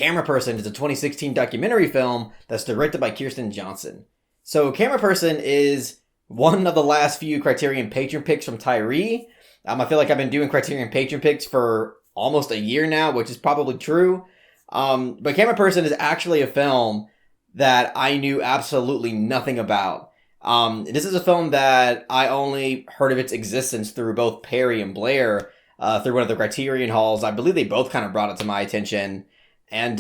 Cameraperson is a 2016 documentary film that's directed by Kirsten Johnson. So Cameraperson is one of the last few Criterion Patron picks from Tyree. I feel like I've been doing Criterion Patron picks for almost a year now, which is probably true. But Cameraperson is actually a film that I knew absolutely nothing about. This is a film that I only heard of its existence through both Perry and Blair, through one of the Criterion halls. I believe they both kind of brought it to my attention. And,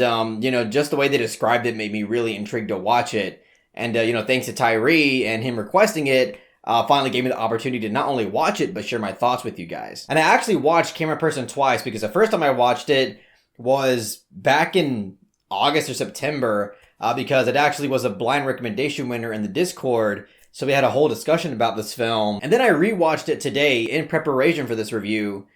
just the way they described it made me really intrigued to watch it. And, thanks to Tyree and him requesting it, finally gave me the opportunity to not only watch it, but share my thoughts with you guys. And I actually watched Cameraperson twice because the first time I watched it was back in August or September, because it actually was a blind recommendation winner in the Discord. So we had a whole discussion about this film. And then I rewatched it today in preparation for this review.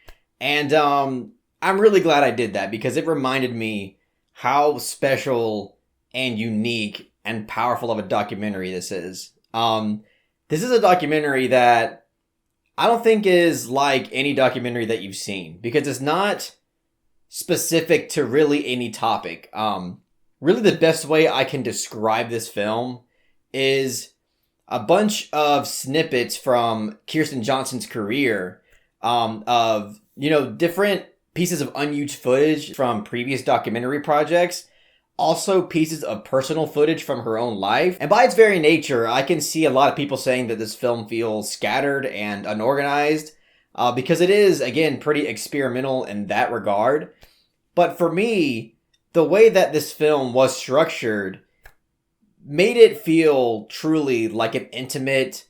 And I'm really glad I did that because it reminded me how special and unique and powerful of a documentary this is. This is a documentary that I don't think is like any documentary that you've seen because it's not specific to really any topic. Really the best way I can describe this film is a bunch of snippets from Kirsten Johnson's career, of, different pieces of unused footage from previous documentary projects, also pieces of personal footage from her own life. And by its very nature, I can see a lot of people saying that this film feels scattered and unorganized, because it is, again, pretty experimental in that regard. But for me, the way that this film was structured made it feel truly like an intimate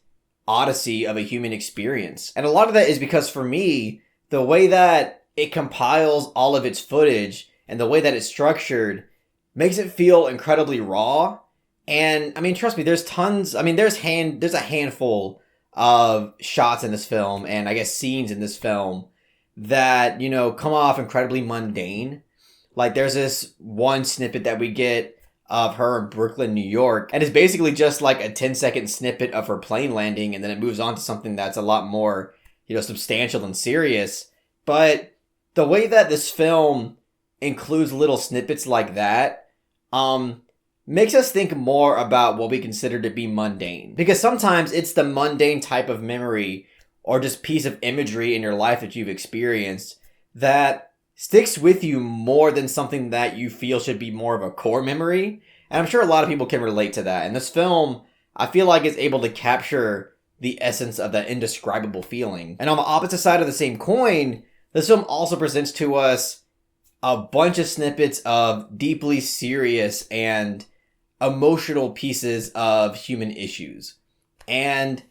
odyssey of a human experience. And a lot of that is because for me, the way that it compiles all of its footage and the way that it's structured makes it feel incredibly raw. And trust me, there's a handful of shots in this film and I guess scenes in this film that, come off incredibly mundane. Like there's this one snippet that we get of her in Brooklyn, New York, and it's basically just like a 10-second snippet of her plane landing, and then it moves on to something that's a lot more, substantial and serious. But the way that this film includes little snippets like that, makes us think more about what we consider to be mundane. Because sometimes it's the mundane type of memory or just piece of imagery in your life that you've experienced that sticks with you more than something that you feel should be more of a core memory. And I'm sure a lot of people can relate to that. And this film, I feel like, is able to capture the essence of that indescribable feeling. And on the opposite side of the same coin, this film also presents to us a bunch of snippets of deeply serious and emotional pieces of human issues. And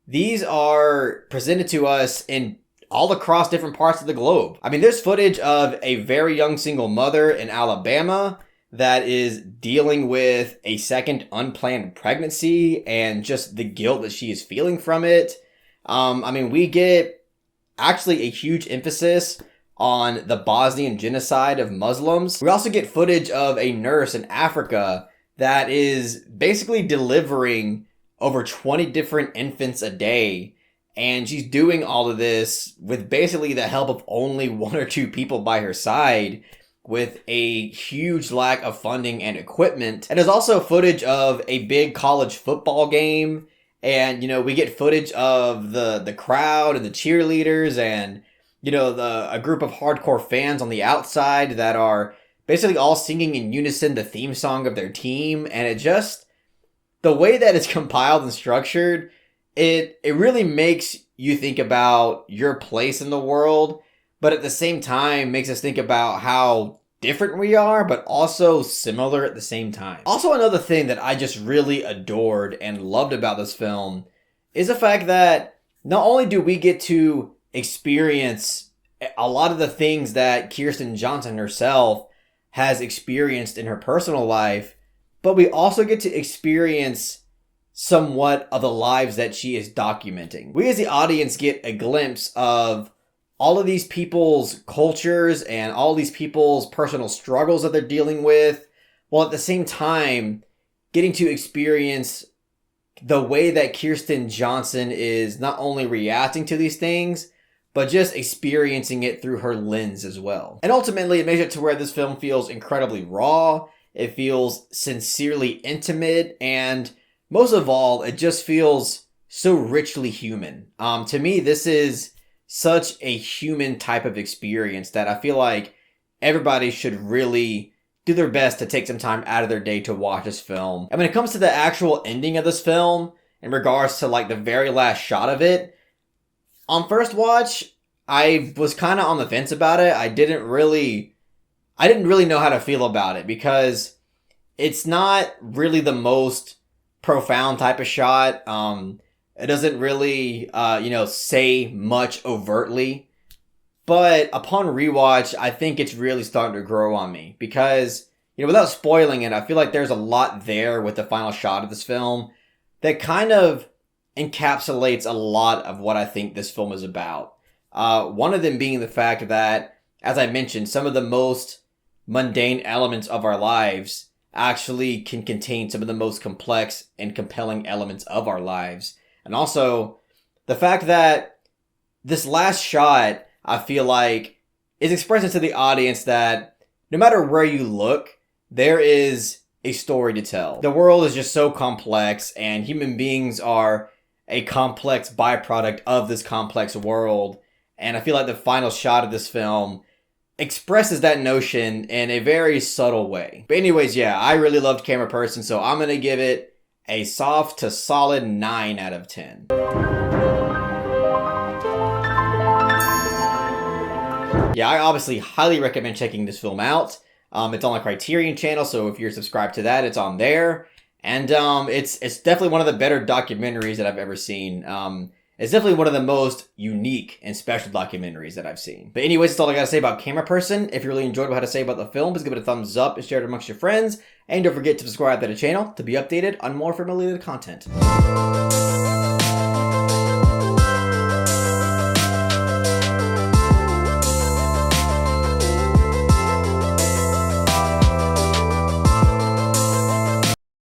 these are presented to us in all across different parts of the globe. There's footage of a very young single mother in Alabama that is dealing with a second unplanned pregnancy and just the guilt that she is feeling from it. We get actually a huge emphasis on the Bosnian genocide of Muslims. We also get footage of a nurse in Africa that is basically delivering over 20 different infants a day. And she's doing all of this with basically the help of only one or two people by her side, with a huge lack of funding and equipment. And there's also footage of a big college football game. And, we get footage of the crowd and the cheerleaders and, a group of hardcore fans on the outside that are basically all singing in unison the theme song of their team. And it just, the way that it's compiled and structured, it really makes you think about your place in the world, but at the same time makes us think about how different we are, but also similar at the same time. Also, another thing that I just really adored and loved about this film is the fact that not only do we get to experience a lot of the things that Kirsten Johnson herself has experienced in her personal life, but we also get to experience somewhat of the lives that she is documenting. We as the audience get a glimpse of all of these people's cultures and all these people's personal struggles that they're dealing with, while at the same time getting to experience the way that Kirsten Johnson is not only reacting to these things, but just experiencing it through her lens as well. And ultimately, it makes it to where this film feels incredibly raw, it feels sincerely intimate, and most of all, it just feels so richly human. To me, this is such a human type of experience that I feel like everybody should really do their best to take some time out of their day to watch this film. And when it comes to the actual ending of this film, in regards to like the very last shot of it, on first watch, I was kind of on the fence about it. I didn't really know how to feel about it because it's not really the most profound type of shot. It doesn't really, say much overtly. But upon rewatch, I think it's really starting to grow on me because, without spoiling it, I feel like there's a lot there with the final shot of this film that kind of encapsulates a lot of what I think this film is about. One of them being the fact that, as I mentioned, some of the most mundane elements of our lives actually can contain some of the most complex and compelling elements of our lives. And also, the fact that this last shot, I feel like, is expressing to the audience that no matter where you look, there is a story to tell. The world is just so complex, and human beings are a complex byproduct of this complex world. And I feel like the final shot of this film expresses that notion in a very subtle way. But anyways, yeah, I really loved Cameraperson, so I'm going to give it a soft to solid 9 out of 10. Yeah, I obviously highly recommend checking this film out. It's on the Criterion channel, so if you're subscribed to that, it's on there. And it's definitely one of the better documentaries that I've ever seen. It's definitely one of the most unique and special documentaries that I've seen. But anyways, that's all I gotta say about Cameraperson. If you really enjoyed what I had to say about the film, please give it a thumbs up and share it amongst your friends. And don't forget to subscribe to the channel to be updated on more film-related content.